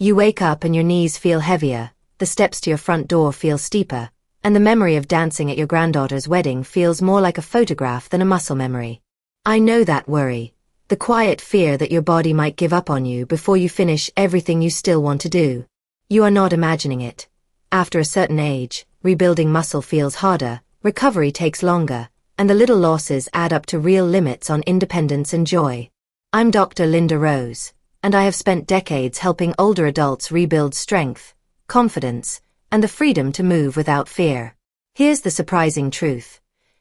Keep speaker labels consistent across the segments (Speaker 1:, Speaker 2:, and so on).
Speaker 1: You wake up and your knees feel heavier, the steps to your front door feel steeper, and the memory of dancing at your granddaughter's wedding feels more like a photograph than a muscle memory. I know that worry, the quiet fear that your body might give up on you before you finish everything you still want to do. You are not imagining it. After a certain age, rebuilding muscle feels harder, recovery takes longer, and the little losses add up to real limits on independence and joy. I'm Dr. Linda Rose, and I have spent decades helping older adults rebuild strength, confidence, and the freedom to move without fear. Here's the surprising truth.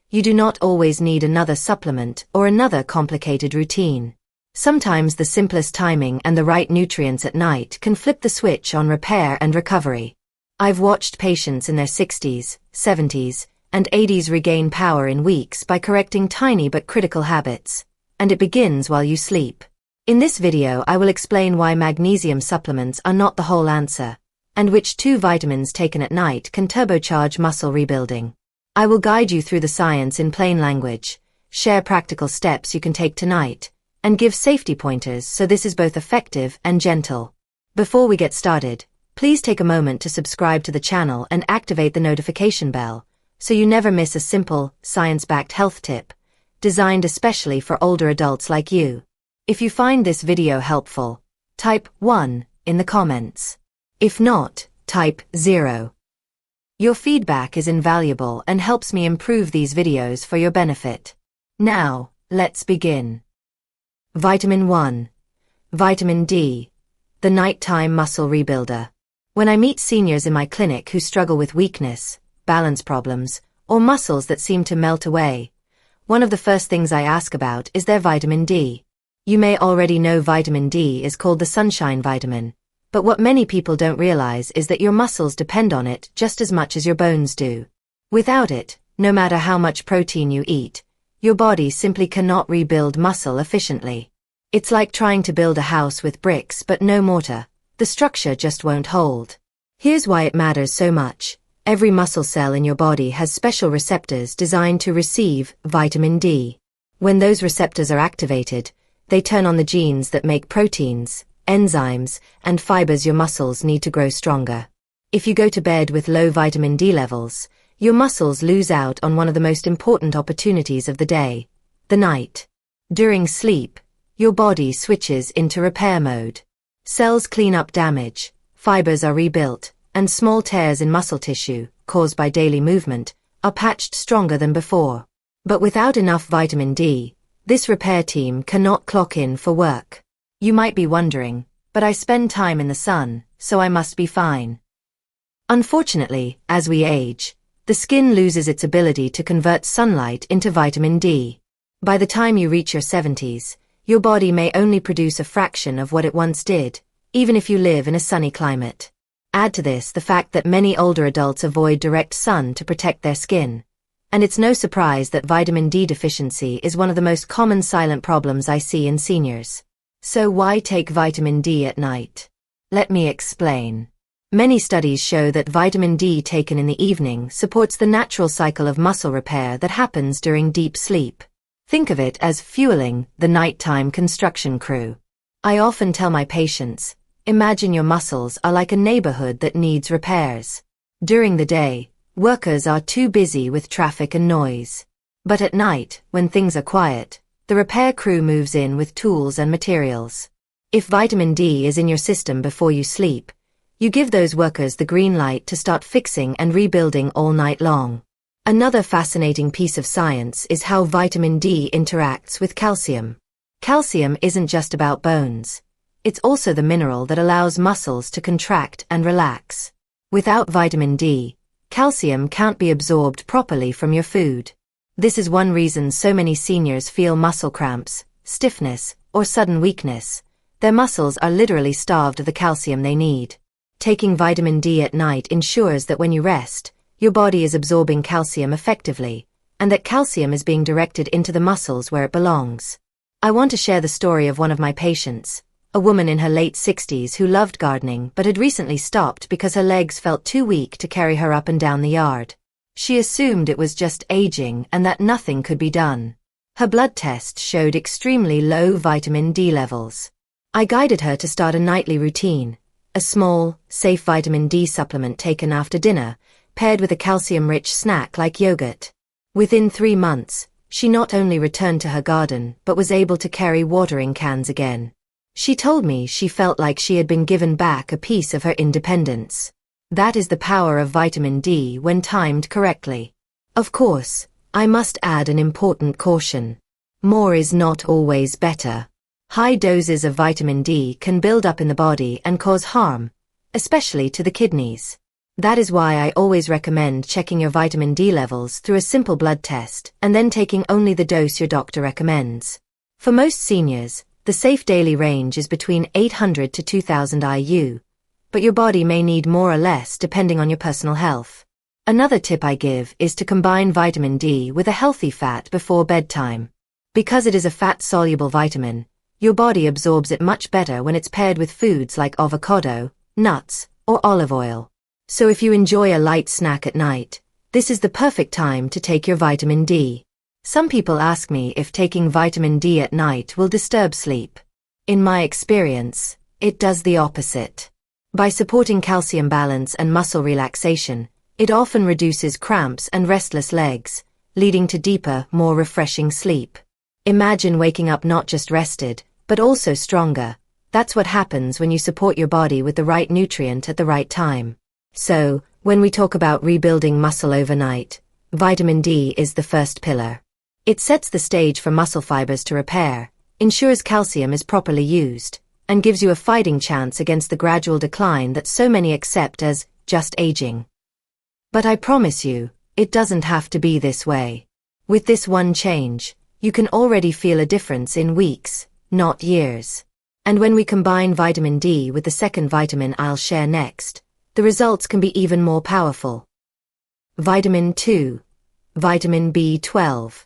Speaker 1: You do not always need another supplement or another complicated routine. Sometimes the simplest timing and the right nutrients at night can flip the switch on repair and recovery. I've watched patients in their 60s, 70s, and 80s regain power in weeks by correcting tiny but critical habits. And it begins while you sleep. In this video I will explain why magnesium supplements are not the whole answer, and which 2 vitamins taken at night can turbocharge muscle rebuilding. I will guide you through the science in plain language, share practical steps you can take tonight, and give safety pointers so this is both effective and gentle. Before we get started, please take a moment to subscribe to the channel and activate the notification bell, so you never miss a simple, science-backed health tip, designed especially for older adults like you. If you find this video helpful, type 1 in the comments. If not, type 0. Your feedback is invaluable and helps me improve these videos for your benefit. Now, let's begin. Vitamin 1. Vitamin D, the nighttime muscle rebuilder. When I meet seniors in my clinic who struggle with weakness, balance problems, or muscles that seem to melt away, one of the first things I ask about is their vitamin D. You may already know vitamin D is called the sunshine vitamin, but what many people don't realize is that your muscles depend on it just as much as your bones do. Without it, no matter how much protein you eat, your body simply cannot rebuild muscle efficiently. It's like trying to build a house with bricks but no mortar. The structure just won't hold. Here's why it matters so much. Every muscle cell in your body has special receptors designed to receive vitamin D. When those receptors are activated, they turn on the genes that make proteins, enzymes, and fibers your muscles need to grow stronger. If you go to bed with low vitamin D levels, your muscles lose out on one of the most important opportunities of the day, the night. During sleep, your body switches into repair mode. Cells clean up damage, fibers are rebuilt, and small tears in muscle tissue, caused by daily movement, are patched stronger than before. But without enough vitamin D, this repair team cannot clock in for work. You might be wondering, but I spend time in the sun, so I must be fine. Unfortunately, as we age, the skin loses its ability to convert sunlight into vitamin D. By the time you reach your 70s, your body may only produce a fraction of what it once did, even if you live in a sunny climate. Add to this the fact that many older adults avoid direct sun to protect their skin. And it's no surprise that vitamin D deficiency is one of the most common silent problems I see in seniors. So why take vitamin D at night? Let me explain. Many studies show that vitamin D taken in the evening supports the natural cycle of muscle repair that happens during deep sleep. Think of it as fueling the nighttime construction crew. I often tell my patients, imagine your muscles are like a neighborhood that needs repairs. During the day, workers are too busy with traffic and noise. But at night, when things are quiet, the repair crew moves in with tools and materials. If vitamin D is in your system before you sleep, you give those workers the green light to start fixing and rebuilding all night long. Another fascinating piece of science is how vitamin D interacts with calcium. Calcium isn't just about bones. It's also the mineral that allows muscles to contract and relax. Without vitamin D, calcium can't be absorbed properly from your food. This is one reason so many seniors feel muscle cramps, stiffness, or sudden weakness. Their muscles are literally starved of the calcium they need. Taking vitamin D at night ensures that when you rest, your body is absorbing calcium effectively, and that calcium is being directed into the muscles where it belongs. I want to share the story of one of my patients, a woman in her late 60s who loved gardening but had recently stopped because her legs felt too weak to carry her up and down the yard. She assumed it was just aging and that nothing could be done. Her blood test showed extremely low vitamin D levels. I guided her to start a nightly routine, a small, safe vitamin D supplement taken after dinner, paired with a calcium-rich snack like yogurt. Within 3 months, she not only returned to her garden but was able to carry watering cans again. She told me she felt like she had been given back a piece of her independence. That is the power of vitamin D when timed correctly. Of course, I must add an important caution. More is not always better. High doses of vitamin D can build up in the body and cause harm, especially to the kidneys. That is why I always recommend checking your vitamin D levels through a simple blood test and then taking only the dose your doctor recommends. For most seniors, the safe daily range is between 800 to 2000 IU, but your body may need more or less depending on your personal health. Another tip I give is to combine vitamin D with a healthy fat before bedtime. Because it is a fat-soluble vitamin, your body absorbs it much better when it's paired with foods like avocado, nuts, or olive oil. So if you enjoy a light snack at night, this is the perfect time to take your vitamin D. Some people ask me if taking vitamin D at night will disturb sleep. In my experience, it does the opposite. By supporting calcium balance and muscle relaxation, it often reduces cramps and restless legs, leading to deeper, more refreshing sleep. Imagine waking up not just rested, but also stronger. That's what happens when you support your body with the right nutrient at the right time. So, when we talk about rebuilding muscle overnight, vitamin D is the first pillar. It sets the stage for muscle fibers to repair, ensures calcium is properly used, and gives you a fighting chance against the gradual decline that so many accept as just aging. But I promise you, it doesn't have to be this way. With this one change, you can already feel a difference in weeks, not years. And when we combine vitamin D with the second vitamin I'll share next, the results can be even more powerful. Vitamin 2. Vitamin B12.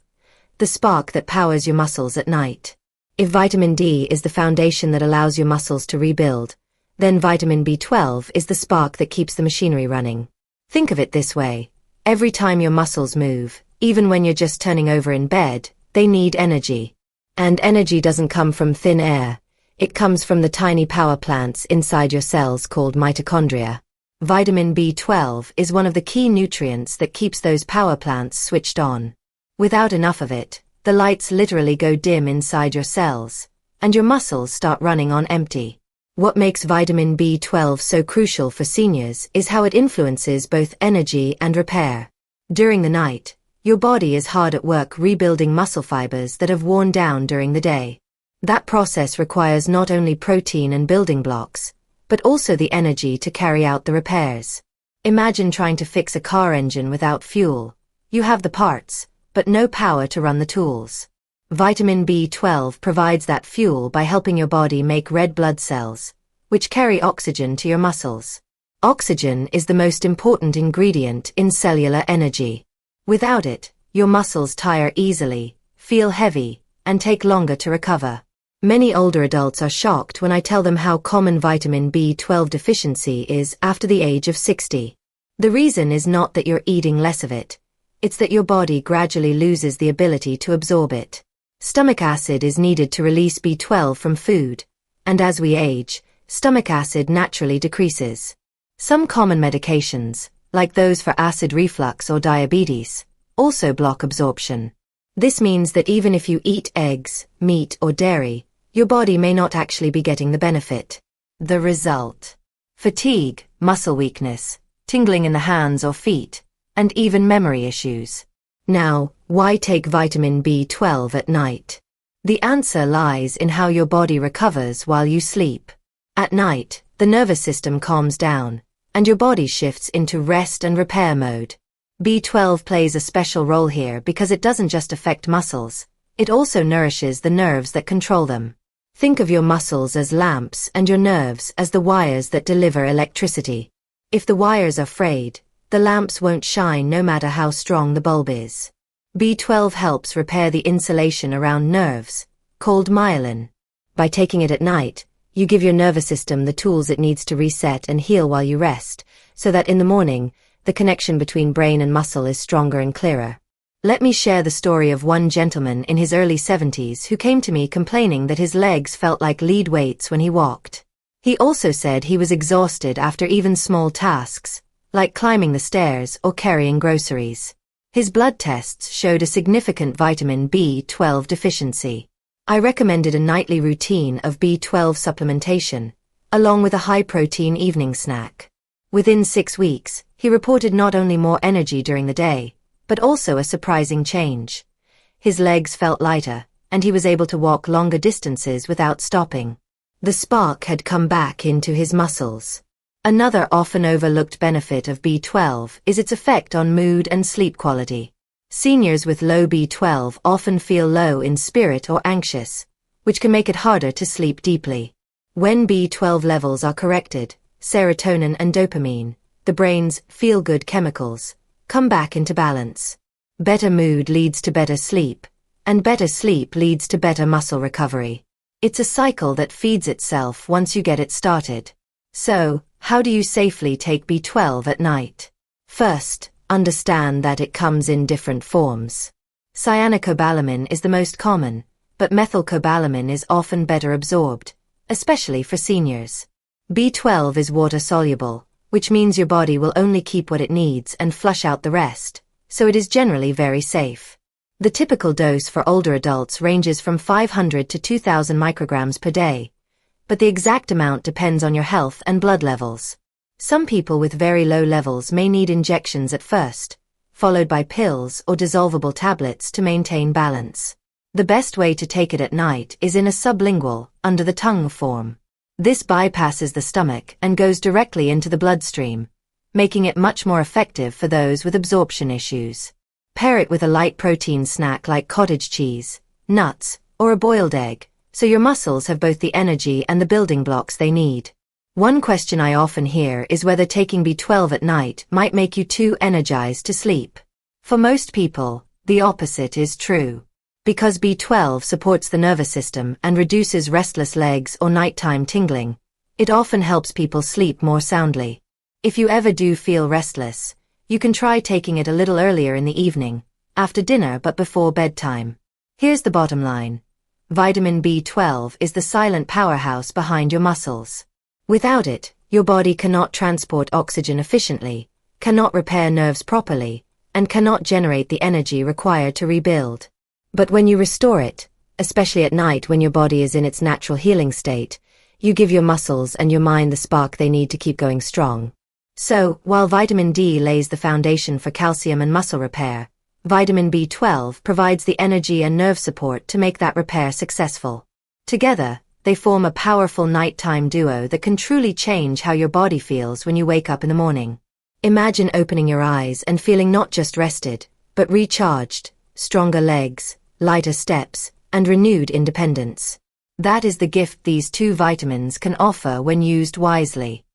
Speaker 1: The spark that powers your muscles at night. If vitamin D is the foundation that allows your muscles to rebuild, then vitamin B12 is the spark that keeps the machinery running. Think of it this way. Every time your muscles move, even when you're just turning over in bed, they need energy. And energy doesn't come from thin air. It comes from the tiny power plants inside your cells called mitochondria. Vitamin B12 is one of the key nutrients that keeps those power plants switched on. Without enough of it, the lights literally go dim inside your cells, and your muscles start running on empty. What makes vitamin B12 so crucial for seniors is how it influences both energy and repair. During the night, your body is hard at work rebuilding muscle fibers that have worn down during the day. That process requires not only protein and building blocks, but also the energy to carry out the repairs. Imagine trying to fix a car engine without fuel. You have the parts, but no power to run the tools. Vitamin B12 provides that fuel by helping your body make red blood cells, which carry oxygen to your muscles. Oxygen is the most important ingredient in cellular energy. Without it, your muscles tire easily, feel heavy, and take longer to recover. Many older adults are shocked when I tell them how common vitamin B12 deficiency is after the age of 60. The reason is not that you're eating less of it. It's that your body gradually loses the ability to absorb it. Stomach acid is needed to release B12 from food, and as we age, stomach acid naturally decreases. Some common medications, like those for acid reflux or diabetes, also block absorption. This means that even if you eat eggs, meat, or dairy, your body may not actually be getting the benefit. The result: fatigue, muscle weakness, tingling in the hands or feet, and even memory issues. Now, why take vitamin B12 at night? The answer lies in how your body recovers while you sleep. At night, the nervous system calms down, and your body shifts into rest and repair mode. B12 plays a special role here because it doesn't just affect muscles, it also nourishes the nerves that control them. Think of your muscles as lamps and your nerves as the wires that deliver electricity. If the wires are frayed, the lamps won't shine no matter how strong the bulb is. B12 helps repair the insulation around nerves, called myelin. By taking it at night, you give your nervous system the tools it needs to reset and heal while you rest, so that in the morning, the connection between brain and muscle is stronger and clearer. Let me share the story of one gentleman in his early 70s who came to me complaining that his legs felt like lead weights when he walked. He also said he was exhausted after even small tasks, like climbing the stairs or carrying groceries. His blood tests showed a significant vitamin B12 deficiency. I recommended a nightly routine of B12 supplementation, along with a high-protein evening snack. Within 6 weeks, he reported not only more energy during the day, but also a surprising change. His legs felt lighter, and he was able to walk longer distances without stopping. The spark had come back into his muscles. Another often overlooked benefit of B12 is its effect on mood and sleep quality. Seniors with low B12 often feel low in spirit or anxious, which can make it harder to sleep deeply. When B12 levels are corrected, serotonin and dopamine, the brain's feel-good chemicals, come back into balance. Better mood leads to better sleep, and better sleep leads to better muscle recovery. It's a cycle that feeds itself once you get it started. So, how do you safely take B12 at night? First, understand that it comes in different forms. Cyanocobalamin is the most common, but methylcobalamin is often better absorbed, especially for seniors. B12 is water-soluble, which means your body will only keep what it needs and flush out the rest, so it is generally very safe. The typical dose for older adults ranges from 500 to 2,000 micrograms per day, but the exact amount depends on your health and blood levels. Some people with very low levels may need injections at first, followed by pills or dissolvable tablets to maintain balance. The best way to take it at night is in a sublingual, under-the-tongue form. This bypasses the stomach and goes directly into the bloodstream, making it much more effective for those with absorption issues. Pair it with a light protein snack like cottage cheese, nuts, or a boiled egg, so your muscles have both the energy and the building blocks they need. One question I often hear is whether taking B12 at night might make you too energized to sleep. For most people, the opposite is true. Because B12 supports the nervous system and reduces restless legs or nighttime tingling, it often helps people sleep more soundly. If you ever do feel restless, you can try taking it a little earlier in the evening, after dinner but before bedtime. Here's the bottom line. Vitamin B12 is the silent powerhouse behind your muscles. Without it, your body cannot transport oxygen efficiently, cannot repair nerves properly, and cannot generate the energy required to rebuild. But when you restore it, especially at night when your body is in its natural healing state, you give your muscles and your mind the spark they need to keep going strong. So, while vitamin D lays the foundation for calcium and muscle repair, vitamin B12 provides the energy and nerve support to make that repair successful. Together, they form a powerful nighttime duo that can truly change how your body feels when you wake up in the morning. Imagine opening your eyes and feeling not just rested, but recharged, stronger legs, lighter steps, and renewed independence. That is the gift these two vitamins can offer when used wisely.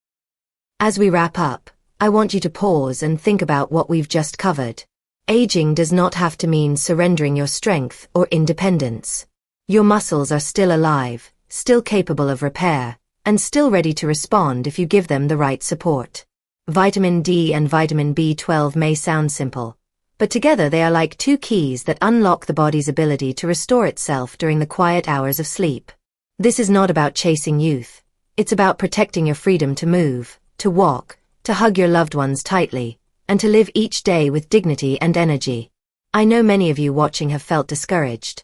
Speaker 1: As we wrap up, I want you to pause and think about what we've just covered. Aging does not have to mean surrendering your strength or independence. Your muscles are still alive, still capable of repair, and still ready to respond if you give them the right support. Vitamin D and vitamin B12 may sound simple, but together they are like two keys that unlock the body's ability to restore itself during the quiet hours of sleep. This is not about chasing youth. It's about protecting your freedom to move, to walk, to hug your loved ones tightly, and to live each day with dignity and energy. I know many of you watching have felt discouraged.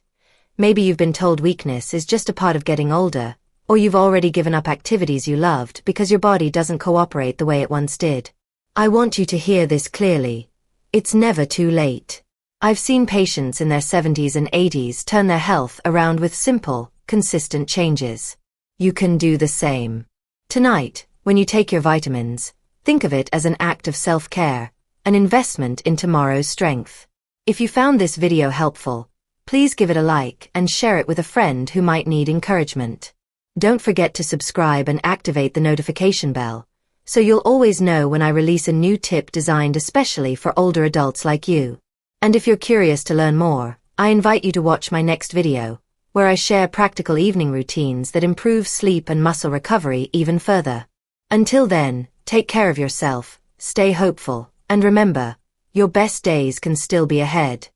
Speaker 1: Maybe you've been told weakness is just a part of getting older, or you've already given up activities you loved because your body doesn't cooperate the way it once did. I want you to hear this clearly. It's never too late. I've seen patients in their 70s and 80s turn their health around with simple, consistent changes. You can do the same. Tonight, when you take your vitamins, think of it as an act of self-care, an investment in tomorrow's strength. If you found this video helpful, please give it a like and share it with a friend who might need encouragement. Don't forget to subscribe and activate the notification bell, so you'll always know when I release a new tip designed especially for older adults like you. And if you're curious to learn more, I invite you to watch my next video, where I share practical evening routines that improve sleep and muscle recovery even further. Until then, take care of yourself, stay hopeful, and remember, your best days can still be ahead.